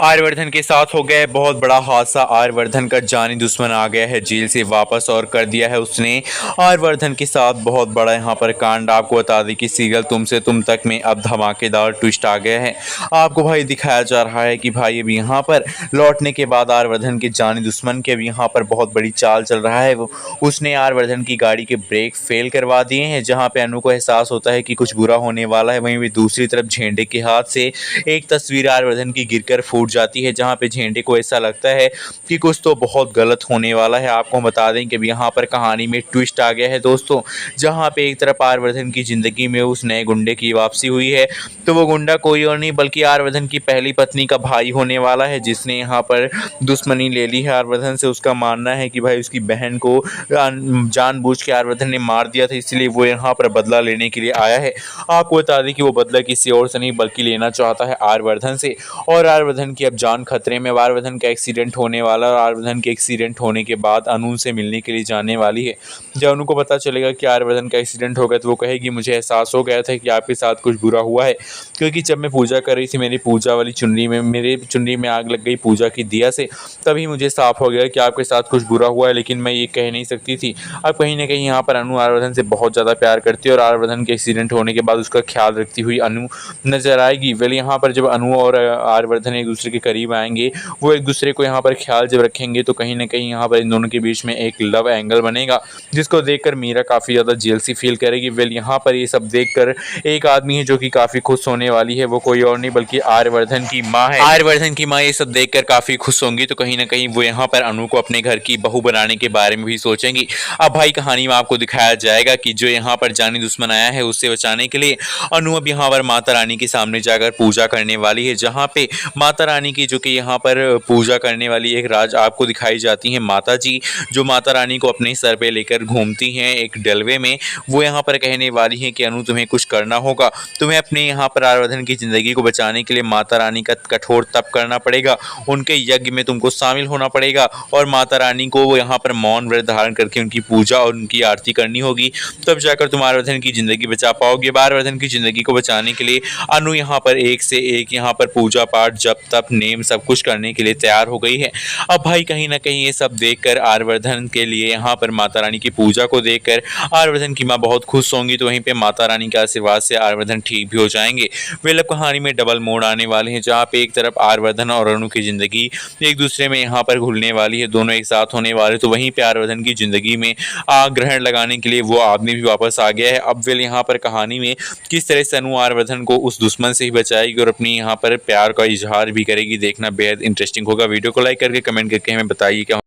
आर्यवर्धन के साथ हो गया है बहुत बड़ा हादसा। आर्यवर्धन का जानी दुश्मन आ गया है जेल से वापस और कर दिया है उसने आर्यवर्धन के साथ बहुत बड़ा यहाँ पर कांड। आपको बता दें कि सीरियल तुमसे तुम तक में अब धमाकेदार ट्विस्ट आ गया है। आपको भाई दिखाया जा रहा है कि भाई अब यहाँ पर लौटने के बाद आर्यवर्धन के जानी दुश्मन के अब यहाँ पर बहुत बड़ी चाल चल रहा है। वो उसने आर्यवर्धन की गाड़ी के ब्रेक फेल करवा दिए हैं, जहाँ पे अनु को एहसास होता है कि कुछ बुरा होने वाला है। वहीं भी दूसरी तरफ झेंडे के हाथ से एक तस्वीर आर्यवर्धन की गिरकर फूट जाती है, जहां पे झेंडे को ऐसा लगता है कि कुछ तो बहुत गलत होने वाला है। आपको बता दें कि यहाँ पर कहानी में ट्विस्ट आ गया है दोस्तों, जहां पे एक तरफ आर्यवर्धन की ज़िंदगी में उस नए गुंडे की वापसी हुई है, तो वो गुंडा कोई और नहीं बल्कि आर्यवर्धन की पहली पत्नी का भाई होने वाला है, जिसने यहाँ पर दुश्मनी ले ली है आर्यवर्धन से। उसका मानना है कि भाई उसकी बहन को जानबूझ के आर्यवर्धन ने मार दिया था, इसलिए वो यहाँ पर बदला लेने के लिए आया है। आपको बता दें कि वो बदला किसी और से नहीं बल्कि लेना चाहता है आर्यवर्धन से, और आर्यवर्धन की अब जान खतरे में। आर्यवर्धन का एक्सीडेंट होने वाला और आर्यवर्धन के एक्सीडेंट होने के बाद अनु से मिलने के लिए जाने वाली है। जब अनु को पता चलेगा कि आर्यवर्धन का एक्सीडेंट हो गया तो वो कहेगी मुझे एहसास हो गया था कि आपके साथ कुछ बुरा हुआ है, क्योंकि जब मैं पूजा कर रही थी मेरी पूजा वाली चुनरी में मेरे चुनरी में आग लग गई पूजा की दिया से, तभी मुझे साफ हो गया कि आपके साथ कुछ बुरा हुआ है, लेकिन मैं ये कह नहीं सकती थी। अब कहीं ना कहीं यहाँ पर अनु आर्यवर्धन से बहुत ज़्यादा प्यार करती है और आर्यवर्धन के एक्सीडेंट होने के बाद उसका ख्याल रखती हुई अनु नजर आएगी। वेल यहाँ पर जब अनु और आर्यवर्धन एक दूसरे के करीब आएंगे, वो एक दूसरे को यहाँ पर ख्याल जब रखेंगे, तो कहीं ना कहीं यहाँ पर इन दोनों के बीच में एक लव एंगल बनेगा, जिसको देखकर मीरा काफ़ी ज़्यादा जेलसी फील करेगी। वेल यहाँ पर ये सब देखकर एक आदमी है जो कि काफ़ी खुश होने वाली है, वो कोई और नहीं बल्कि आर्यवर्धन की माँ है। आर्यवर्धन की माँ ये सब देखकर काफ़ी खुश होंगी, तो कहीं ना कहीं वो यहाँ पर अनु को अपने घर की बहू बनाने के बारे में भी सोचेंगी। अब भाई कहानी में आपको दिखाया जाएगा कि जो यहाँ पर जानी दुश्मन आया है उससे बचाने के लिए अनु अब यहाँ पर माता रानी के सामने जाकर पूजा करने वाली है, जहाँ पे माता रानी की जो कि यहाँ पर पूजा करने वाली एक राज आपको दिखाई जाती है माता जी, जो माता रानी को अपने सर पे लेकर घूमती हैं एक डलवे में। वो यहाँ पर कहने वाली है कि अनु तुम्हें कुछ करना होगा, तुम्हें अपने यहाँ पर आर्यवर्धन की ज़िंदगी को बचाने के लिए माता रानी का कठोर तप करना पड़ेगा, उनके यज्ञ में तुमको शामिल होना पड़ेगा और माता रानी को वो यहाँ पर मौन व्रत धारण करके उनकी पूजा और उनकी आरती करनी होगी, तब जाकर तुम आर्यवर्धन की ज़िंदगी बचा पाओगे। आर्यवर्धन की ज़िंदगी को बचाने के लिए अनु यहाँ पर एक से एक यहाँ पर पूजा पाठ जप तप नेम सब कुछ करने के लिए तैयार हो गई है। अब भाई कहीं ना कहीं ये सब देखकर आर्यवर्धन के लिए यहाँ पर माता रानी की पूजा को देखकर आर्यवर्धन की माँ बहुत खुश होंगी, तो वहीं पे माता रानी के आशीर्वाद से आर्यवर्धन ठीक भी हो जाएंगे। वे अब कहानी में डबल मोड़ आने वाले हैं, जहाँ पे एक तरफ आर्यवर्धन और अनु की ज़िंदगी एक दूसरे में यहाँ पर घुलने वाली है, दोनों एक साथ होने वाले, तो वहीं पे आर्यवर्धन की ज़िंदगी में ग्रहण लगाने के लिए वो आदमी भी वापस आ गया है। अब वे यहाँ पर कहानी में किस तरह से अनु आर्यवर्धन को उस दुश्मन से ही बचाएगी और अपनी यहाँ पर प्यार का इजहार भी करेगी, देखना बेहद इंटरेस्टिंग होगा। वीडियो को लाइक करके कमेंट करके हमें बताइए क्या